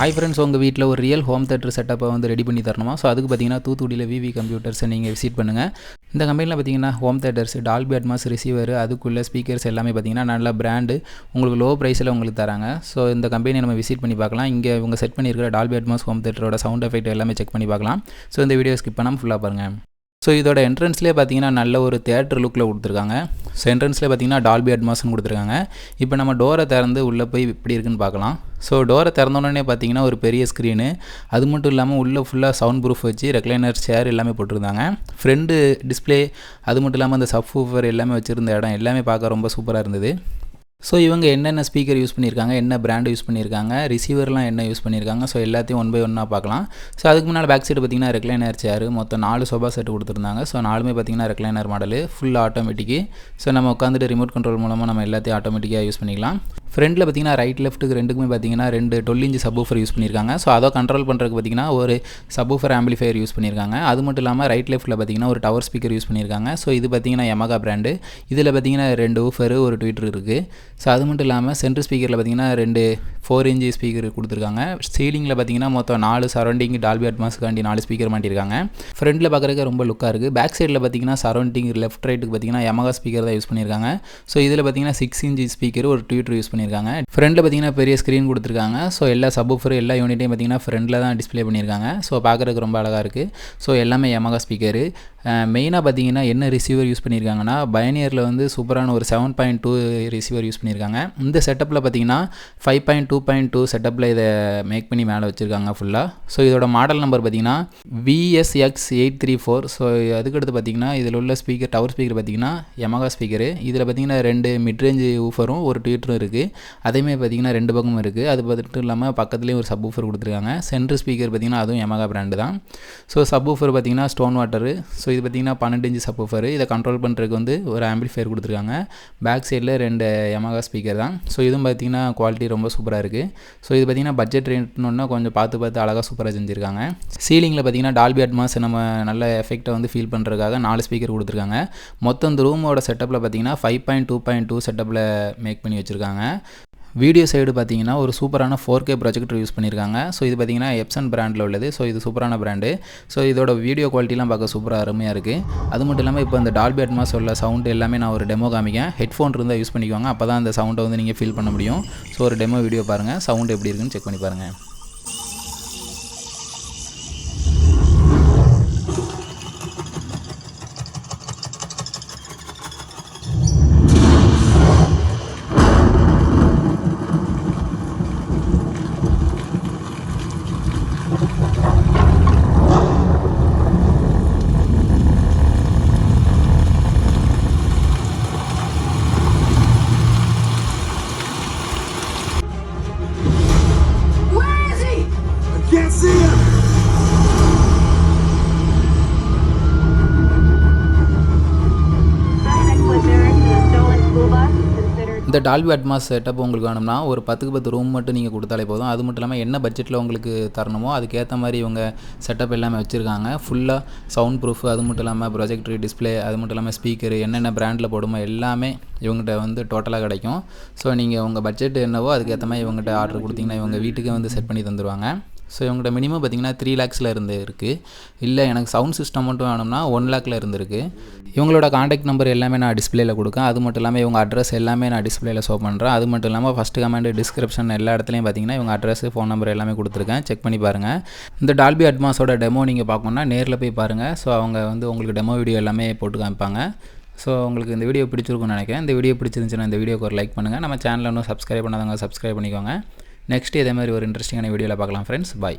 Hi friends, உங்கள் வீட்டில் ஒரு ரியல் ஹோம் தேட்டர் செட்டப்பை வந்து ரெடி பண்ணி தரணுமா? ஸோ அதுக்கு பார்த்தீங்கன்னா தூத்துக்குடியில் V.E.Road கம்ப்யூட்டர்ஸை நீங்கள் விசிட் பண்ணுங்கள். இந்த கம்பெனியில் பார்த்தீங்கன்னா home theatres, Dolby Atmos receiver, அதுக்குள்ள ஸ்பீக்கர்ஸ் எல்லாமே பார்த்தீங்கன்னா நல்ல பிராண்டு உங்களுக்கு லோ ப்ரைஸில் உங்களுக்கு தராங்க. ஸோ இந்த கம்பெனியை நம்ம விசிட் பண்ணி பார்க்கலாம். இங்கே இவங்க செட் பண்ணியிருக்கிற டால்பி அட்மாஸ் ஹோம் தேட்டரோட சவுண்ட் எஃபெக்ட் எல்லாமே செக் பண்ணி பார்க்கலாம். ஸோ இந்த வீடியோ ஸ்கிப் பண்ணாமல் ஃபுல்லாக பாருங்கள். ஸோ இதோட என்ட்ரன்ஸ்லேயே பார்த்தீங்கன்னா நல்ல ஒரு தேட்டர் லுக்கில் கொடுத்துருக்காங்க. ஸோ என்ட்ரன்ஸ்லேயே பார்த்தீங்கன்னா டால்பி அட்மாஸ்னு கொடுத்துருக்காங்க. இப்போ நம்ம டோரை திறந்து உள்ளே போய் இப்படி இருக்குன்னு பார்க்கலாம். ஸோ டோரை திறந்தோடனே பார்த்தீங்கன்னா ஒரு பெரிய ஸ்க்ரீனு, அது மட்டும் இல்லாமல் உள்ளே ஃபுல்லாக சவுண்ட் ப்ரூஃப் வச்சு ரெக்லைனர் சேர் எல்லாமே போட்டிருந்தாங்க. ஃப்ரண்ட் டிஸ்பிளே, அது மட்டும் இல்லாமல் அந்த சப்வூஃபர் எல்லாமே வச்சுருந்த இடம் எல்லாமே பார்க்க ரொம்ப சூப்பராக இருந்தது. ஸோ இவங்க என்னென்ன ஸ்பீக்கர் யூஸ் பண்ணியிருக்காங்க, என்ன பிராண்டு யூஸ் பண்ணியிருக்காங்க, ரிசீவர்லாம் என்ன யூஸ் பண்ணியிருக்காங்க, ஸோ எல்லாத்தையும் ஒன் பை ஒன்னாக பார்க்கலாம். ஸோ அதுக்கு முன்னால் பேக் சைடு பார்த்திங்கன்னா ரெக்லைனர் சேர், மொத்தம் 4 சோஃபா செட் கொடுத்துருந்தாங்க. ஸோ 4மே பார்த்திங்கன்னா recliner model, full automatic. So நம்ம உட்காந்துட்டு ரிமோட் கண்ட்ரோல் மூலமாக நம்ம எல்லாத்தையும் ஆட்டோமேட்டிக்காக யூஸ் பண்ணிக்கலாம். ஃப்ரண்டில் பார்த்திங்கன்னா ரைட் லெஃப்ட்டுக்கு ரெண்டுக்குமே பார்த்திங்கன்னா 2 12 இன்ச் சப்வூஃபர் யூஸ் பண்ணியிருக்காங்க. ஸோ அதை கண்ட்ரோல் பண்ணுறதுக்கு பார்த்திங்கன்னா ஒரு சப்வூஃபர் ஆம்பிளிஃபையர் யூஸ் பண்ணியிருக்காங்க. அது மட்டும் இல்லாமல் ரைட் லெஃப்ட்டில் பார்த்திங்கன்னா ஒரு டவர் ஸ்பீக்கர் யூஸ் பண்ணியிருக்காங்க. ஸோ இது பார்த்திங்கன்னா Yamaha பிராண்டு. இதில் பார்த்திங்கன்னா 2 ஊஃபர், ஒரு ட்வீட்டர் இருக்குது. ஸோ அது மட்டும் இல்லாமல் சென்ட்ரு ஸ்பீக்கரில் பார்த்திங்கன்னா 2 4 இன்ச் ஸ்பீக்கர் கொடுத்துருக்காங்க. சீலிங்கில் பார்த்திங்கன்னா மொத்தம் 4 சரௌண்டிங் டால்பி அட்மாஸ்க்காண்டி 4 ஸ்பீக்கர் மாட்டியிருக்காங்க. ஃப்ரண்டில் பார்க்குறதுக்கு ரொம்ப லுக்காக இருக்குது. பேக் சைடில் பார்த்திங்கன்னா சரௌண்டிங் லெஃப்ட் ரைட்டுக்கு பார்த்திங்கன்னா Yamaha ஸ்பீக்கர் தான் யூஸ் பண்ணியிருக்காங்க. ஸோ இதில் பார்த்திங்கன்னா 6 இன்ச் ஸ்பீக்கர், ஒரு ட்வீட்டர் யூஸ் பண்ணியிருக்காங்க. ஃப்ரண்டில் பார்த்திங்கன்னா பெரிய ஸ்க்ரீன் கொடுத்துருக்காங்க. ஸோ எல்லா சப்வூஃபர் எல்லா யூனிட்டையும் பார்த்திங்கன்னா ஃப்ரண்டில் தான் டிஸ்பிளே பண்ணியிருக்காங்க. ஸோ பார்க்குறதுக்கு ரொம்ப அழகாக இருக்குது. ஸோ எல்லாமே Yamaha ஸ்பீக்கரு. மெயினாக பார்த்தீங்கன்னா என்ன ரிசீவர் யூஸ் பண்ணியிருக்காங்கன்னா, பைனியரில் வந்து சூப்பரான ஒரு 7.2 ரிசீவர் யூஸ் பண்ணியிருக்காங்க. இந்த செட்டப்பில் பார்த்தீங்கன்னா 5.2.2 செட்டப்பில் இதை மேக் பண்ணி மேலே வச்சுருக்காங்க ஃபுல்லாக. ஸோ இதோட மாடல் நம்பர் பார்த்தீங்கன்னா VSX834. ஸோ அதுக்கடுத்து பார்த்தீங்கன்னா இதில் உள்ள ஸ்பீக்கர், டவர் ஸ்பீக்கர் பார்த்தீங்கன்னா Yamaha ஸ்பீக்கரு. இதில் பார்த்தீங்கன்னா 2 மிட்ரேஞ்சு ஊஃபரும் ஒரு ட்வீட்டரும் இருக்குது. அதேமாதிரி பார்த்தீங்கன்னா 2 பக்கமும் இருக்குது. அது மட்டும் இல்லாமல் பக்கத்துலேயும் ஒரு சப்வூஃபர் கொடுத்துருக்காங்க. சென்ட்ரு ஸ்பீக்கர் பார்த்தீங்கன்னா அதுவும் Yamaha பிராண்டு தான். ஸோ சப்வூஃபர் பார்த்தீங்கன்னா ஸ்டோன் வாட்டரு. ஸோ இது பார்த்திங்கன்னா 12 இன்ச் சப்வூஃபர். இதை கண்ட்ரோல் பண்ணுறதுக்கு வந்து ஒரு ஆம்பிளிஃபையர் கொடுத்துருக்காங்க. பேக் சைடில் 2 Yamaha ஸ்பீக்கர் தான். ஸோ இதுவும் பார்த்திங்கன்னா குவாலிட்டி ரொம்ப சூப்பராக இருக்குது. ஸோ இது பார்த்திங்கன்னா பட்ஜெட் ரேட்னு கொஞ்சம் பார்த்து அழகாக சூப்பராக செஞ்சுருக்காங்க. சீலிங்கில் பார்த்திங்கன்னா டால்பி அட்மாஸ் நம்ம நல்ல எஃபெக்டை வந்து ஃபீல் பண்ணுறதுக்காக 4 ஸ்பீக்கர் கொடுத்துருக்காங்க. மொத்தம் இந்த ரூமோட செட்டப்பில் பார்த்திங்கன்னா 5.2.2 செட்டப்பில் மேக் பண்ணி வச்சுருக்காங்க. வீடியோ சைடு பார்த்தீங்கன்னா ஒரு சூப்பரான 4K ப்ரொஜெக்டர் யூஸ் பண்ணியிருக்காங்க. ஸோ இது பார்த்தீங்கன்னா எப்சன் பிராண்டில் உள்ளது. ஸோ இது சூப்பரான பிராண்டு. ஸோ இதோட வீடியோ குவாலிட்டிலாம் பார்க்க சூப்பராக அருமையாக இருக்குது. அது மட்டும் இல்லாமல் இப்போ இந்த டால்பி அட்மாஸ் உள்ள சவுண்ட் எல்லாமே நான் ஒரு டெமோ காமிக்கேன். ஹெட்ஃபோன் இருந்தால் யூஸ் பண்ணிக்குவாங்க. அப்போ தான் அந்த சவுண்டை வந்து நீங்கள் ஃபீல் பண்ண முடியும். ஸோ ஒரு டெமோ வீடியோ பாருங்கள், சவுண்ட் எப்படி இருக்குன்னு செக் பண்ணி பாருங்கள். இந்த டால்பி அட்மாஸ் செட்டப் உங்களுக்கு வேணும்னா ஒரு 10க்கு 10 ரூம் மட்டும் நீங்கள் கொடுத்தாலே போதும். அது மட்டும் இல்லாமல் என்ன பட்ஜெட்டில் உங்களுக்கு தரணுமோ அதுக்கேற்ற மாதிரி இவங்க செட்டப் எல்லாமே வச்சுருக்காங்க. ஃபுல்லாக சவுண்ட் ப்ரூஃப், அது மட்டும் இல்லாமல் ப்ரொஜெக்டர் டிஸ்பிளே, அது மட்டும் இல்லாமல் ஸ்பீக்கரு, என்னென்ன பிராண்டில் போடுமோ எல்லாமே இவங்ககிட்ட வந்து டோட்டலாக கிடைக்கும். ஸோ நீங்கள் உங்கள் பட்ஜெட் என்னவோ அதுக்கேற்ற மாதிரி இவங்ககிட்ட ஆர்டர் கொடுத்தீங்கன்னா இவங்க வீட்டுக்கே வந்து செட் பண்ணி தந்துடுவாங்க. ஸோ இவங்கள்ட்ட மினிமம் பார்த்திங்கன்னா 3 lakhsல இருந்து இருக்குது. இல்லை எனக்கு சவுண்ட் சிஸ்டம் மட்டும் வேணும்னா 1 lakhல இருந்துருக்கு. இவங்களோட காண்டாக்ட் நம்பர் எல்லாமே நான் டிஸ்பிளேயில் கொடுக்கேன். அது மட்டும் இல்லாமல் இவங்க அட்ரஸ் எல்லாமே நான் டிஸ்பிளேயில் ஷோ பண்ணுறேன். அது மட்டும் இல்லாமல் ஃபஸ்ட்டு கமெண்ட், டிஸ்கிரிப்ஷன் எல்லா இடத்துலையும் பார்த்திங்கன்னா இவங்க அட்ரஸ், ஃபோன் நம்பர் எல்லாமே கொடுத்துருக்கேன். செக் பண்ணி பாருங்கள். இந்த டால்பி அட்மாஸோட டெமோ நீங்கள் பார்க்கணுன்னா நேரில் போய் பாருங்கள். ஸோ அவங்க வந்து உங்களுக்கு டெமோ வீடியோ எல்லாமே போட்டு காமிப்பாங்க. ஸோ உங்களுக்கு இந்த வீடியோ பிடிச்சிருக்குன்னு நினைக்கிறேன். இந்த வீடியோ பிடிச்சிருந்துச்சுன்னா இந்த வீடியோக்கு ஒரு லைக் பண்ணுங்கள். நம்ம சேனலில் இன்னும் சப்ஸ்கிரைப் பண்ணாதவங்க சப்ஸ்கிரைப் பண்ணிக்கோங்க. நெக்ஸ்ட் இதே மாதிரி ஒரு இன்ட்ரெஸ்டிங்கான வீடியோவில் பார்க்கலாம் ஃப்ரெண்ட்ஸ். பாய்.